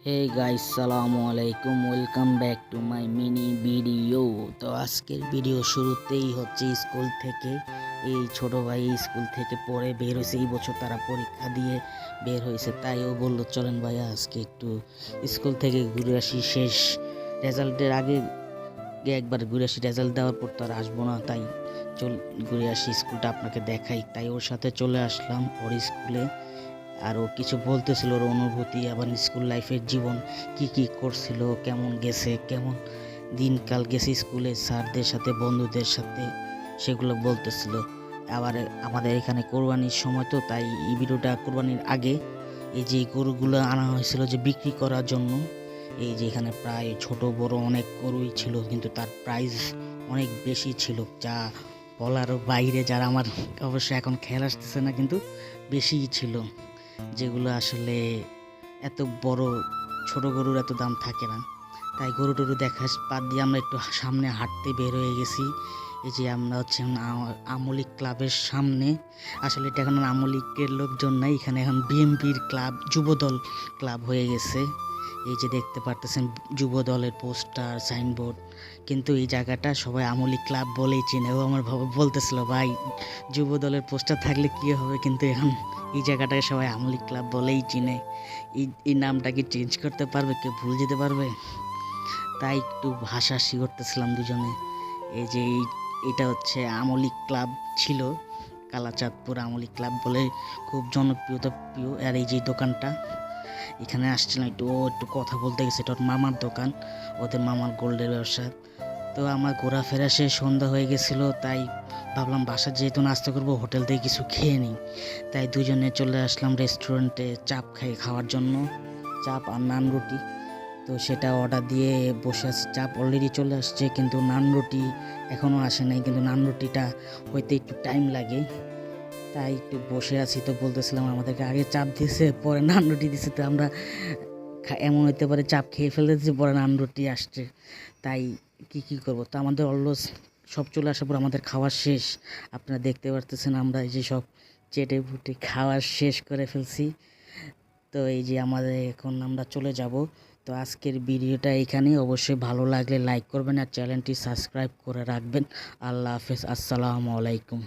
Hey guys, সালামু আলাইকুম, welcome back to my mini video. তো আজকের ভিডিও শুরুতেই হচ্ছে স্কুল থেকে। এই ছোট ভাই স্কুল থেকে পড়ে বের হয়েছে, এই বছর তারা পরীক্ষা দিয়ে বের হয়েছে, তাই ও বললো চলেন ভাইয়া আজকে একটু স্কুল থেকে ঘুরে আসি। শেষ রেজাল্টের আগে একবার ঘুরে আসি, রেজাল্ট দেওয়ার পর তো আর আসবো না, তাই চল ঘুরে আসি, স্কুলটা আপনাকে দেখাই। তাই ওর সাথে চলে আসলাম ওর স্কুলে। আর ও কিছু বলতেছিল ওর অনুভূতি, আবার স্কুল লাইফের জীবন কি কি করছিল, কেমন গেছে, কেমন দিনকাল গেছে স্কুলে স্যারদের সাথে, বন্ধুদের সাথে, সেগুলো বলতেছিল। আবার আমাদের এখানে কোরবানির সময়, তো তাই এই ভিডিওটা কোরবানির আগে। এই যে গরুগুলো আনা হয়েছিল যে বিক্রি করার জন্য, এই যে এখানে প্রায় ছোট বড় অনেক গরুই ছিল, কিন্তু তার প্রাইস অনেক বেশি ছিল, যা বলার বাইরে। যারা আমার অবশ্যই এখন খেয়াল আসতেছে না, কিন্তু বেশিই ছিল, যেগুলো আসলে এত বড় ছোট গরুর এত দাম থাকে না। তাই গরু টরু দেখা বাদ দিয়ে আমরা একটু সামনে হাঁটতে বের হয়ে গেছি। এই যে আমরা হচ্ছে আমলিক ক্লাবের সামনে। আসলে এটা এখন আমলিকের লোকজন নাই, এখানে এখন বিএমপির ক্লাব, যুবদল ক্লাব হয়ে গেছে। এই যে দেখতে পারতেছেন যুব দলের পোস্টার, সাইনবোর্ড, কিন্তু এই জায়গাটা সবাই আমলি ক্লাব বলেই চিনে। ও আমার বলতেছিল ভাই যুব দলের পোস্টার থাকলে কি হবে, কিন্তু এখন এই জায়গাটাকে সবাই আমলি ক্লাব বলেই চিনে। এই নামটা কি চেঞ্জ করতে পারবে, কেউ ভুলে যেতে পারবে? তাই একটু হাসাহাসি করতেছিলাম দুজনে। এই যে এটা হচ্ছে আমলি ক্লাব ছিল, কালাচাঁদপুর আমলি ক্লাব বলে খুব জনপ্রিয়তা প্রিয়। আর এই যে দোকানটা, এখানে আসছিলাম একটু কথা বলতে গেছে, এটা ওর মামার দোকান, ওদের মামার গোল্ডের ব্যবসা। তো আমার ঘোরাফেরা শেষ, সন্ধ্যা হয়ে গেছিলো, তাই ভাবলাম বাসা যেহেতু নাস্তা করবো, হোটেল থেকে কিছু খেয়ে নিই। তাই দুজনে চলে আসলাম রেস্টুরেন্টে চাপ খাওয়ার জন্য, চাপ আর নান রুটি। তো সেটা অর্ডার দিয়ে বসে আছি। চাপ অলরেডি চলে আসছে, কিন্তু নান রুটি এখনও আসে নাই, কিন্তু নান রুটিটা হইতে একটু টাইম লাগে, তাই একটু বসে আছি। তো বলতেছিলাম আমাদেরকে আগে চাপ দিয়েছে, পরে নান রুটি দিয়েছে, তো আমরা এমন হইতে পারে চাপ খেয়ে ফেলেছি, পরে নান রুটি আসছে, তাই কি করব। তো আমাদের অলমোস্ট সব চলে আসার পর আমাদের খাওয়া শেষ। আপনারা দেখতে পারতেছেন আমরা এই যে সব চেটে ফুটে খাওয়া শেষ করে ফেলছি। তো এই যে আমাদের এখন আমরা চলে যাব। তো আজকের ভিডিওটা এখানেই। অবশ্যই ভালো লাগলে লাইক করবেন আর চ্যানেলটি সাবস্ক্রাইব করে রাখবেন। আল্লাহ হাফেজ, আসসালামু আলাইকুম।